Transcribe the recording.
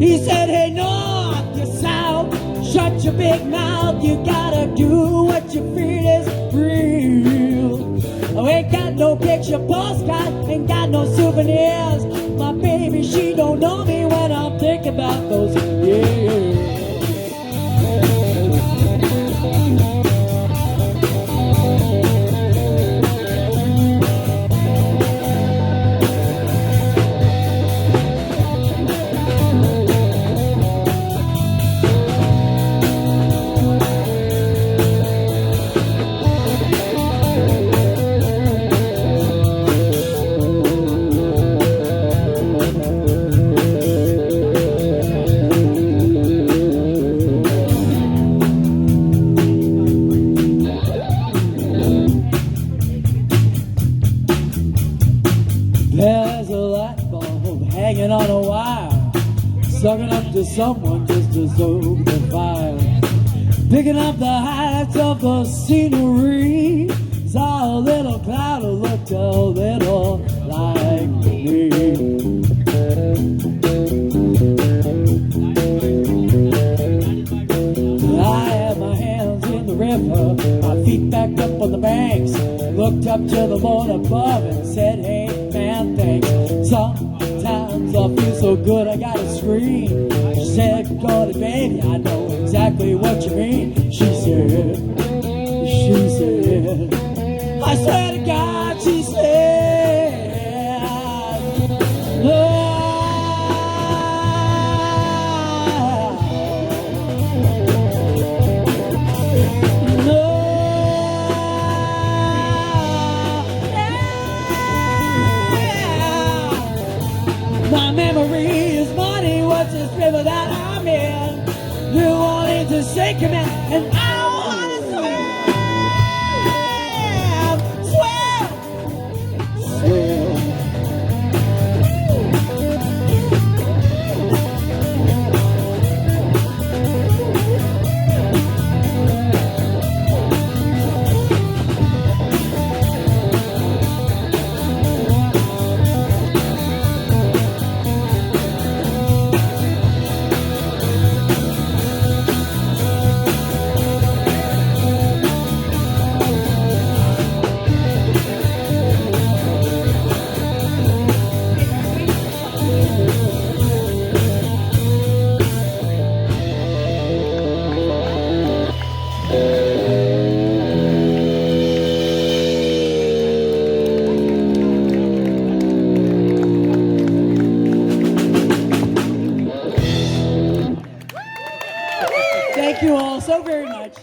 He said, hey, north, you south, shut your big mouth. You gotta do what you feel is real. I ain't got no picture postcard, ain't got no souvenirs. My baby, she don't know me when I'm thinking about those years. There's a light bulb hanging on a wire, sucking up to someone just to soak the fire. Picking up the highlights of the scenery, saw a little cloud who looked a little like me. I had my hands in the river, my feet backed up on the banks, looked up to the Lord above and said, hey, man, thanks. Sometimes I feel so good I gotta scream. She said, God, baby, I know exactly what you mean. She said, I swear to God, she said, oh, my memory is money, what's this river that I'm in? New Orleans is shaking me, and I wanna swim. Thank you all so very much.